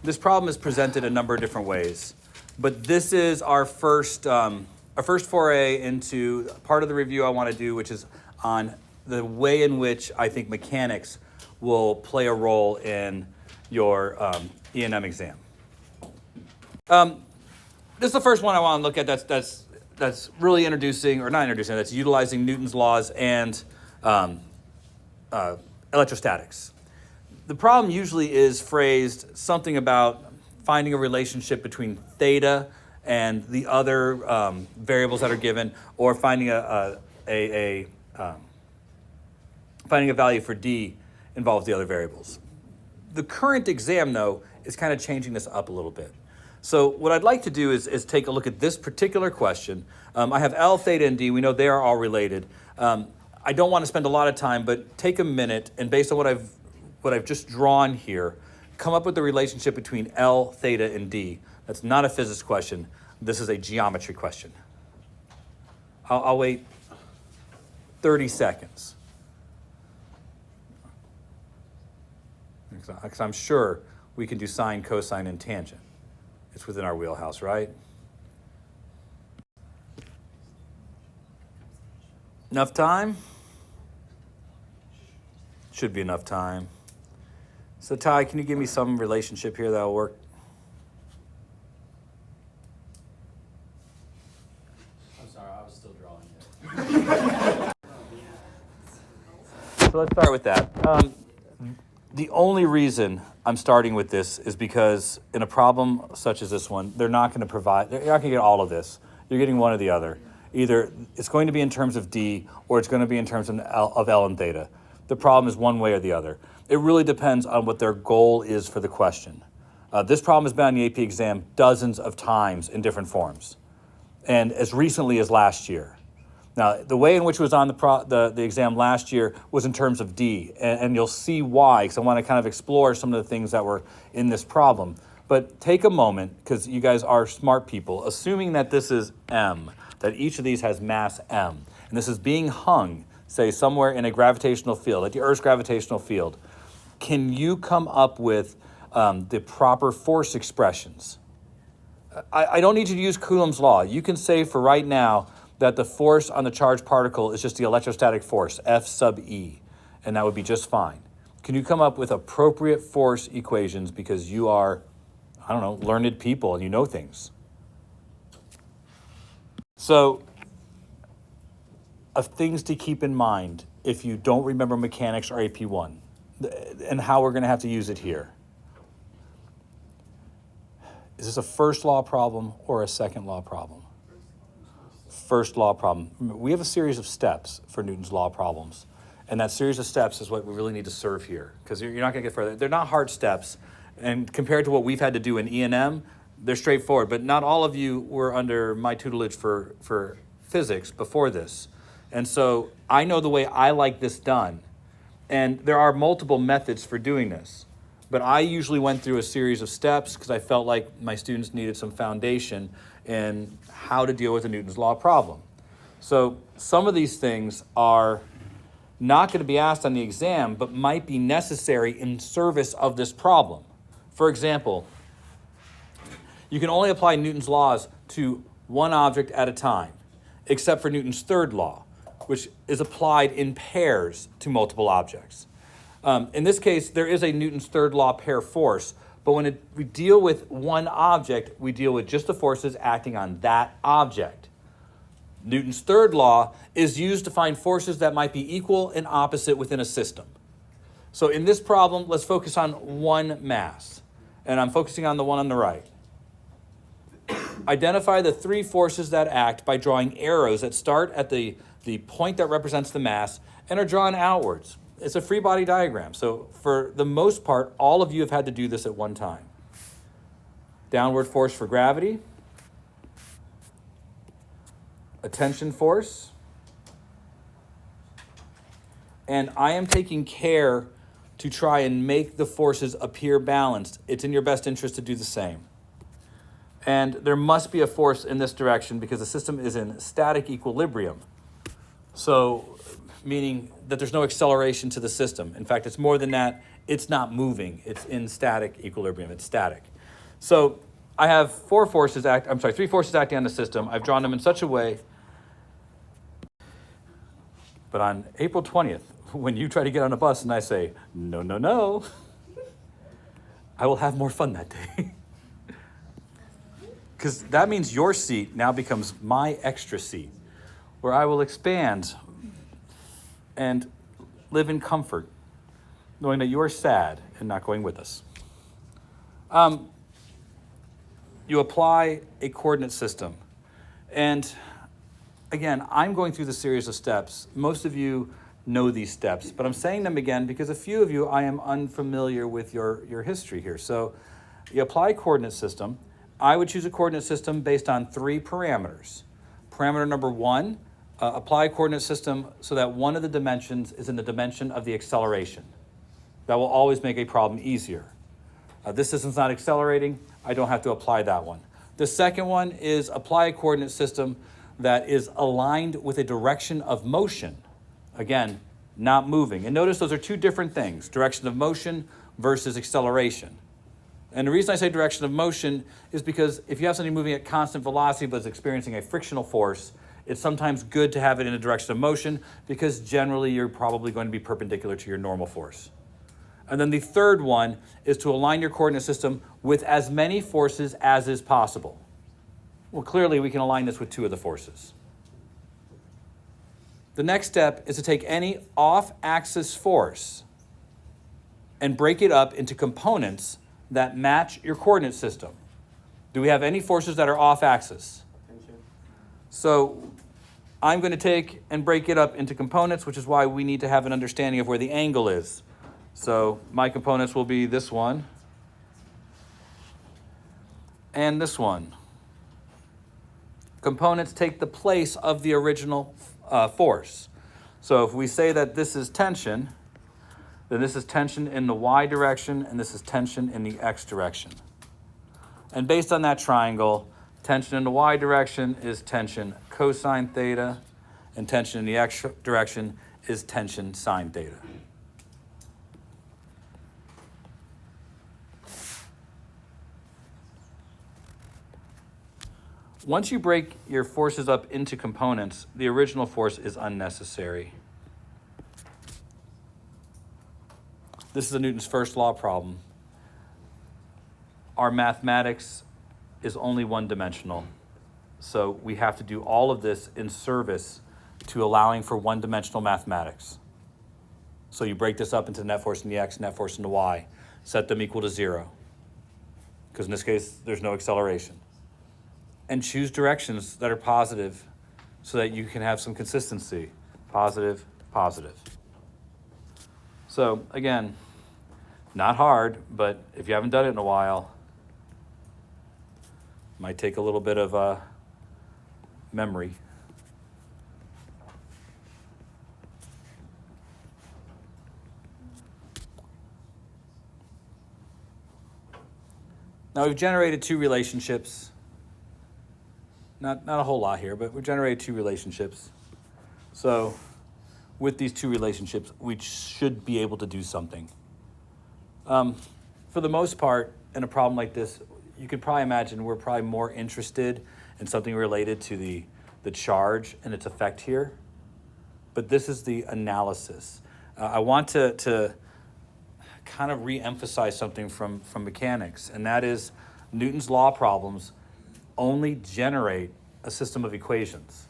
This problem is presented a number of different ways, but this is our first foray into part of the review I want to do, which is on the way in which I think mechanics will play a role in your E&M exam. This is the first one I want to look at that's really that's utilizing Newton's laws and electrostatics. The problem usually is phrased something about finding a relationship between theta and the other variables that are given, or finding finding a value for d involves the other variables. The current exam, though, is kind of changing this up a little bit. So what I'd like to do is take a look at this particular question. I have L, theta, and d. We know they are all related. I don't want to spend a lot of time, but take a minute and based on what I've just drawn here, come up with the relationship between L, theta, and d. That's not a physics question. This is a geometry question. I'll wait 30 seconds. Because I'm sure we can do sine, cosine, and tangent. It's within our wheelhouse, right? Enough time? Should be enough time. So Ty, can you give me some relationship here that'll work? I'm sorry, I was still drawing it. So let's start with that. The only reason I'm starting with this is because in a problem such as this one, they're not going to get all of this. You're getting one or the other. Either it's going to be in terms of D or it's going to be in terms of L and theta. The problem is one way or the other. It really depends on what their goal is for the question. This problem has been on the AP exam dozens of times in different forms, and as recently as last year. Now, the way in which it was on the exam last year was in terms of D, and you'll see why, because I want to kind of explore some of the things that were in this problem. But take a moment, because you guys are smart people, assuming that this is M, that each of these has mass M, and this is being hung, say, somewhere in a gravitational field, like the Earth's gravitational field. Can you come up with the proper force expressions? I don't need you to use Coulomb's law. You can say for right now that the force on the charged particle is just the electrostatic force, F sub E, and that would be just fine. Can you come up with appropriate force equations because you are, I don't know, learned people and you know things? So, of things to keep in mind if you don't remember mechanics or AP1 and how we're going to have to use it here. Is this a first law problem or a second law problem? First law problem. We have a series of steps for Newton's law problems, and that series of steps is what we really need to serve here, because you're not going to get further. They're not hard steps, and compared to what we've had to do in E&M, they're straightforward, but not all of you were under my tutelage for physics before this, and so I know the way I like this done, and there are multiple methods for doing this, but I usually went through a series of steps because I felt like my students needed some foundation in how to deal with a Newton's law problem. So some of these things are not going to be asked on the exam, but might be necessary in service of this problem. For example, you can only apply Newton's laws to one object at a time, except for Newton's third law, which is applied in pairs to multiple objects. In this case, there is a Newton's third law pair force, but when we deal with one object, we deal with just the forces acting on that object. Newton's third law is used to find forces that might be equal and opposite within a system. So in this problem, let's focus on one mass, and I'm focusing on the one on the right. Identify the three forces that act by drawing arrows that start at the point that represents the mass and are drawn outwards. It's a free body diagram, so for the most part, all of you have had to do this at one time. Downward force for gravity, a tension force, and I am taking care to try and make the forces appear balanced. It's in your best interest to do the same. And there must be a force in this direction because the system is in static equilibrium. So, meaning that there's no acceleration to the system. In fact, it's more than that. It's not moving. It's in static equilibrium. It's static. So I have three forces acting on the system. I've drawn them in such a way. But on April 20th, when you try to get on a bus and I say, no, no, no, I will have more fun that day. Because that means your seat now becomes my extra seat, where I will expand and live in comfort, knowing that you are sad and not going with us. You apply a coordinate system. And again, I'm going through the series of steps. Most of you know these steps, but I'm saying them again because a few of you, I am unfamiliar with your history here. So you apply a coordinate system. I would choose a coordinate system based on 3 parameters. Parameter number 1, apply a coordinate system so that one of the dimensions is in the dimension of the acceleration. That will always make a problem easier. This system's not accelerating, I don't have to apply that one. The second one is apply a coordinate system that is aligned with a direction of motion. Again, not moving. And notice those are 2 different things, direction of motion versus acceleration. And the reason I say direction of motion is because if you have something moving at constant velocity but is experiencing a frictional force, it's sometimes good to have it in a direction of motion because generally you're probably going to be perpendicular to your normal force. And then the third one is to align your coordinate system with as many forces as is possible. Well, clearly we can align this with 2 of the forces. The next step is to take any off-axis force and break it up into components that match your coordinate system. Do we have any forces that are off-axis? So I'm going to take and break it up into components, which is why we need to have an understanding of where the angle is. So my components will be this one and this one. Components take the place of the original force. So if we say that this is tension, then this is tension in the y direction and this is tension in the x direction. And based on that triangle, tension in the y direction is tension cosine theta, and tension in the x direction is tension sine theta. Once you break your forces up into components, the original force is unnecessary. This is a Newton's first law problem. Our mathematics is only one-dimensional, so we have to do all of this in service to allowing for one-dimensional mathematics. So you break this up into net force in the x, net force in the y, set them equal to 0, because in this case, there's no acceleration. And choose directions that are positive so that you can have some consistency. Positive, positive. So again, not hard, but if you haven't done it in a while, might take a little bit of memory. Now we've generated 2 relationships. Not a whole lot here, but we've generated 2 relationships. So with these 2 relationships, we should be able to do something. For the most part, in a problem like this, you could probably imagine we're probably more interested in something related to the charge and its effect here. But this is the analysis. I want to kind of re-emphasize something from mechanics, and that is Newton's law problems only generate a system of equations.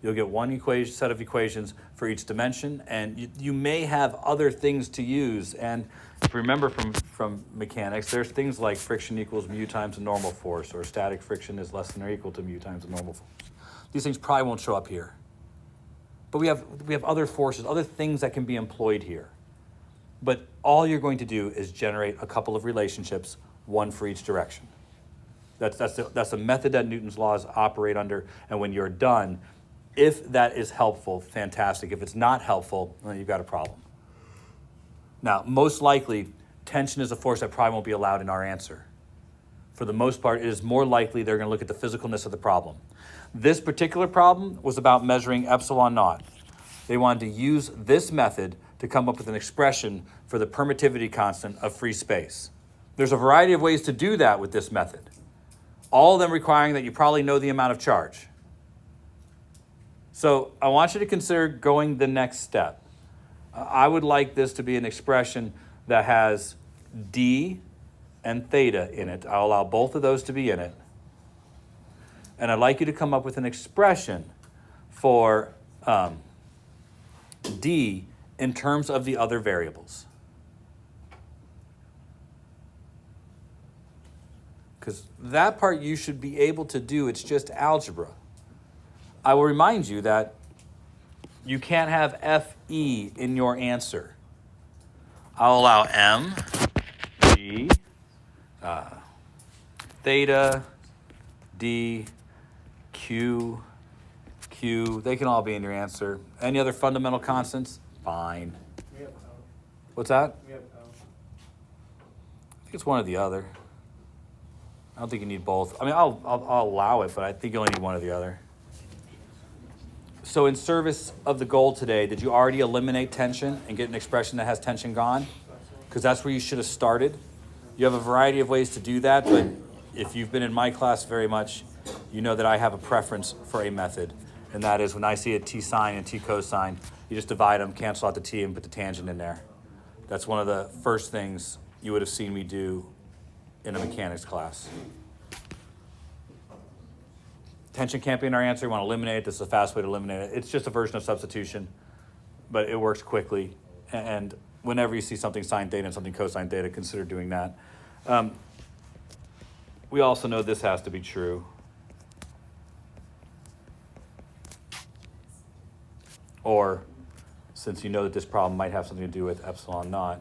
You'll get one set of equations for each dimension, and you may have other things to use. And if you remember from mechanics, there's things like friction equals mu times the normal force, or static friction is less than or equal to mu times the normal force. These things probably won't show up here. But we have other forces, other things that can be employed here. But all you're going to do is generate a couple of relationships, one for each direction. That's the method that Newton's laws operate under, and when you're done, if that is helpful, fantastic. If it's not helpful, then you've got a problem. Now, most likely, tension is a force that probably won't be allowed in our answer. For the most part, it is more likely they're going to look at the physicalness of the problem. This particular problem was about measuring epsilon naught. They wanted to use this method to come up with an expression for the permittivity constant of free space. There's a variety of ways to do that with this method, all of them requiring that you probably know the amount of charge. So I want you to consider going the next step. I would like this to be an expression that has d and theta in it. I'll allow both of those to be in it. And I'd like you to come up with an expression for d in terms of the other variables. Because that part you should be able to do, it's just algebra. I will remind you that you can't have FE in your answer. I'll allow M, G, theta, D, Q, Q. They can all be in your answer. Any other fundamental constants? Fine. We have L. What's that? We have L. I think it's one or the other. I don't think you need both. I mean, I'll allow it, but I think you only need one or the other. So in service of the goal today, did you already eliminate tension and get an expression that has tension gone? Because that's where you should have started. You have a variety of ways to do that, but if you've been in my class very much, you know that I have a preference for a method. And that is when I see a t sine and t cosine, you just divide them, cancel out the t, and put the tangent in there. That's one of the first things you would have seen me do in a mechanics class. Tension can't be in our answer. You want to eliminate it. This is a fast way to eliminate it. It's just a version of substitution, but it works quickly. And whenever you see something sine theta and something cosine theta, consider doing that. We also know this has to be true. Or, since you know that this problem might have something to do with epsilon naught,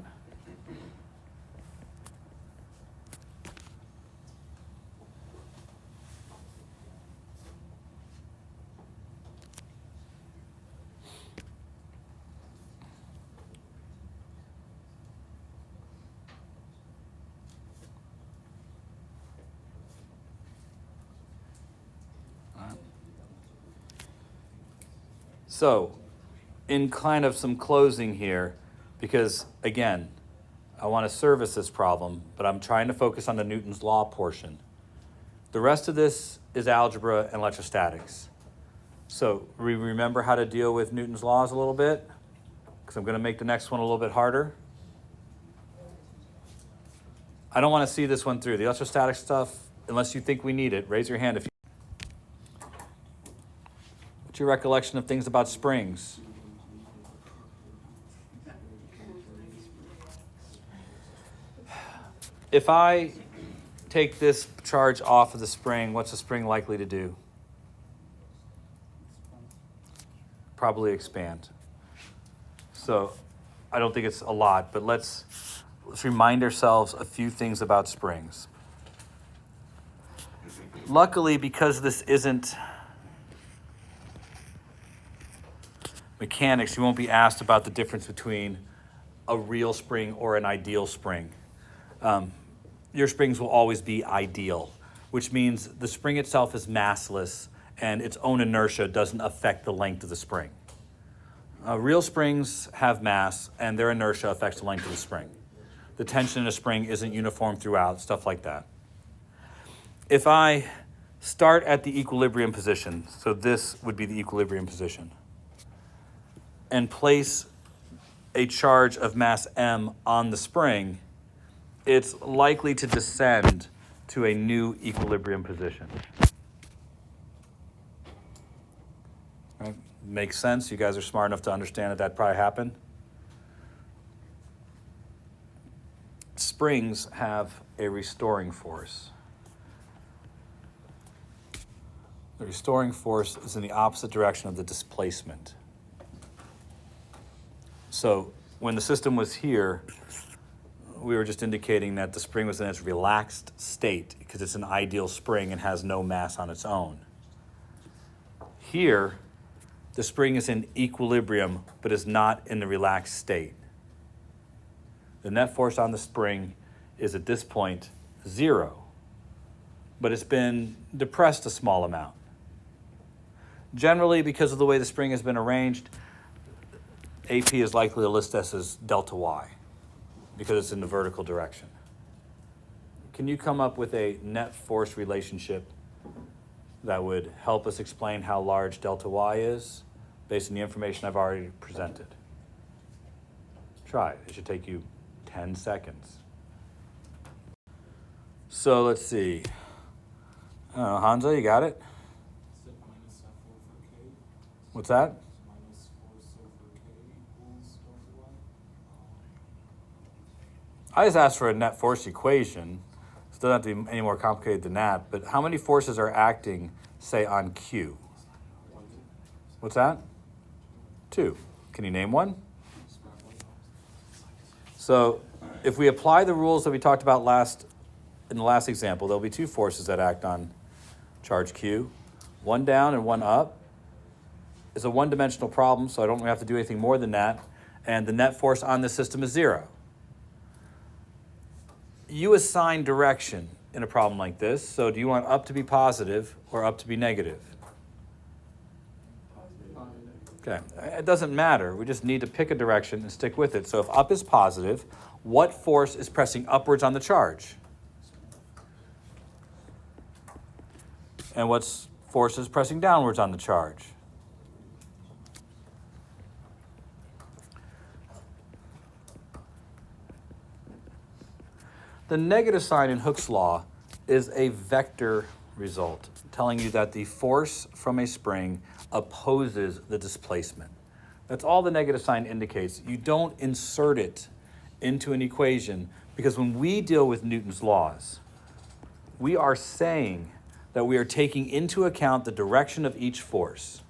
so, in kind of some closing here, because again, I want to service this problem, but I'm trying to focus on the Newton's law portion. The rest of this is algebra and electrostatics. So we remember how to deal with Newton's laws a little bit, because I'm going to make the next one a little bit harder. I don't want to see this one through. The electrostatic stuff, unless you think we need it, raise your hand if you. What's your recollection of things about springs? If I take this charge off of the spring, what's the spring likely to do? Probably expand. So I don't think it's a lot, but let's remind ourselves a few things about springs. Luckily, because this isn't mechanics, you won't be asked about the difference between a real spring or an ideal spring. Your springs will always be ideal, which means the spring itself is massless and its own inertia doesn't affect the length of the spring. Real springs have mass and their inertia affects the length of the spring. The tension in a spring isn't uniform throughout, stuff like that. If I start at the equilibrium position, so this would be the equilibrium position, and place a charge of mass m on the spring, it's likely to descend to a new equilibrium position. Right? Makes sense. You guys are smart enough to understand that probably happened. Springs have a restoring force. The restoring force is in the opposite direction of the displacement. So when the system was here, we were just indicating that the spring was in its relaxed state because it's an ideal spring and has no mass on its own. Here, the spring is in equilibrium, but is not in the relaxed state. The net force on the spring is at this point 0, but it's been depressed a small amount. Generally, because of the way the spring has been arranged, AP is likely to list this as delta y, because it's in the vertical direction. can you come up with a net force relationship that would help us explain how large delta y is based on the information I've already presented? Try it. It should take you 10 seconds. So let's see. Hansa, you got it? What's that? I just asked for a net force equation. It doesn't have to be any more complicated than that. But how many forces are acting, say, on Q? What's that? 2. Can you name one? So if we apply the rules that we talked about in the last example, there'll be 2 forces that act on charge Q. One down and one up. It's a one-dimensional problem, so I don't have to do anything more than that. And the net force on this system is 0. You assign direction in a problem like this. So do you want up to be positive or up to be negative? Okay, it doesn't matter. We just need to pick a direction and stick with it. So if up is positive, what force is pressing upwards on the charge? And what force is pressing downwards on the charge? The negative sign in Hooke's law is a vector result, telling you that the force from a spring opposes the displacement. That's all the negative sign indicates. You don't insert it into an equation, because when we deal with Newton's laws, we are saying that we are taking into account the direction of each force,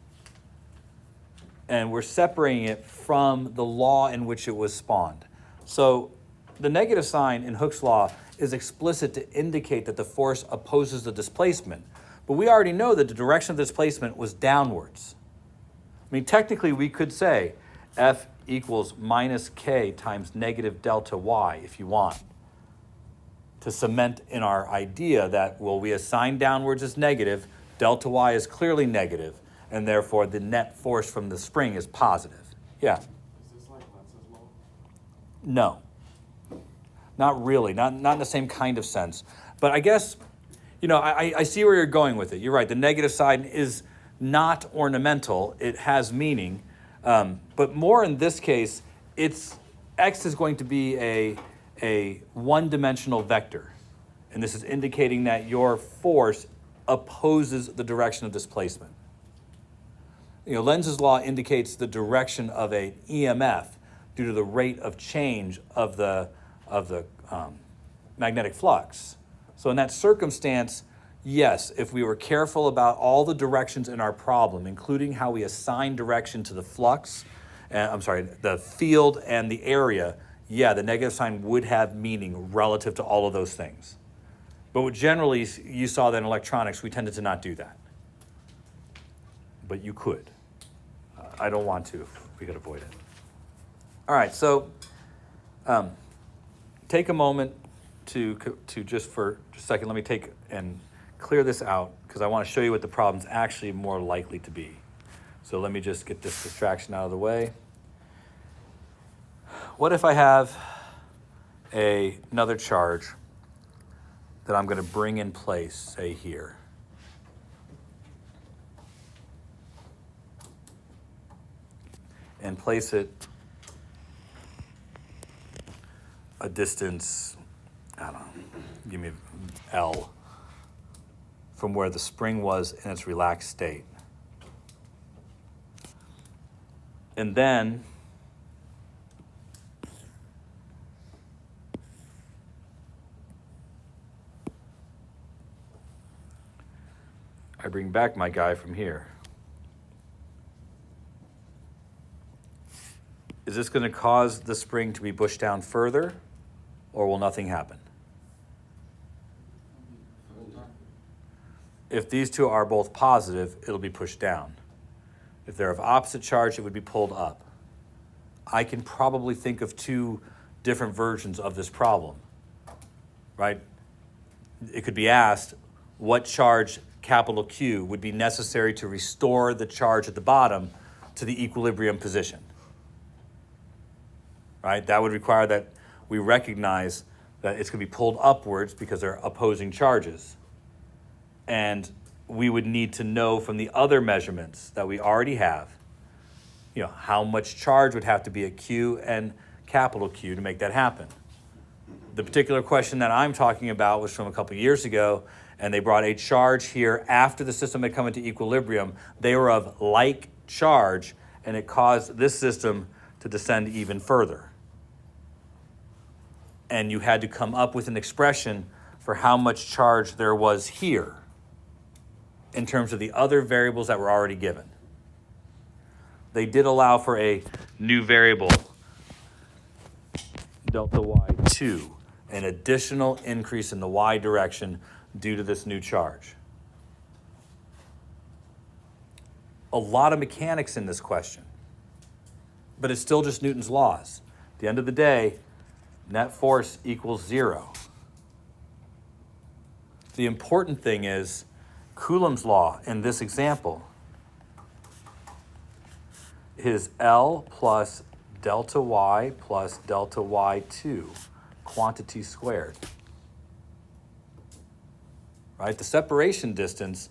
and we're separating it from the law in which it was spawned. So the negative sign in Hooke's law is explicit to indicate that the force opposes the displacement. But we already know that the direction of the displacement was downwards. I mean, technically we could say F equals minus K times negative delta Y if you want, to cement in our idea that, well, we assign downwards as negative, delta Y is clearly negative, and therefore the net force from the spring is positive. Yeah? Is this like Lenz's law? No. Not really, not in the same kind of sense. But I guess, I see where you're going with it. You're right, the negative side is not ornamental. It has meaning. But more in this case, X is going to be a one-dimensional vector. And this is indicating that your force opposes the direction of displacement. Lenz's law indicates the direction of an EMF due to the rate of change of the magnetic flux. So in that circumstance, yes, if we were careful about all the directions in our problem, including how we assign direction to the flux, the field and the area, yeah, the negative sign would have meaning relative to all of those things. But generally, you saw that in electronics, we tended to not do that. But you could. I don't want to if we could avoid it. All right, so take a moment to just for a second, let me take and clear this out, because I want to show you what the problem's actually more likely to be. So let me just get this distraction out of the way. What if I have another charge that I'm going to bring in place, say here? And place it a distance, I don't know, give me L, from where the spring was in its relaxed state. And then I bring back my guy from here. Is this going to cause the spring to be pushed down further, or will nothing happen? If these two are both positive, it'll be pushed down. If they're of opposite charge, it would be pulled up. I can probably think of 2 different versions of this problem, right? It could be asked, what charge, capital Q, would be necessary to restore the charge at the bottom to the equilibrium position? Right? That would require that we recognize that it's going to be pulled upwards because they're opposing charges. And we would need to know from the other measurements that we already have, how much charge would have to be at Q and capital Q to make that happen. The particular question that I'm talking about was from a couple years ago, and they brought a charge here after the system had come into equilibrium. They were of like charge, and it caused this system to descend even further. And you had to come up with an expression for how much charge there was here in terms of the other variables that were already given. They did allow for a new variable, delta y2, an additional increase in the y direction due to this new charge. A lot of mechanics in this question, but it's still just Newton's laws. At the end of the day, net force equals 0. The important thing is Coulomb's law in this example is L plus delta y plus delta y2, quantity squared. Right? The separation distance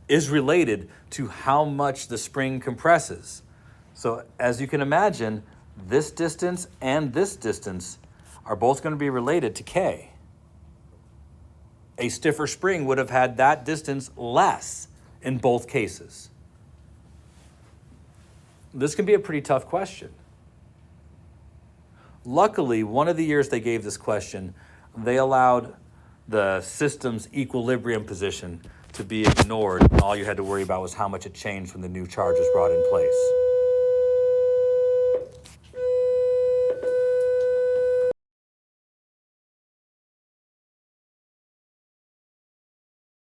is related to how much the spring compresses. So as you can imagine, this distance and this distance are both going to be related to K. A stiffer spring would have had that distance less in both cases. This can be a pretty tough question. Luckily, one of the years they gave this question, they allowed the system's equilibrium position to be ignored, and all you had to worry about was how much it changed when the new charge was brought in place.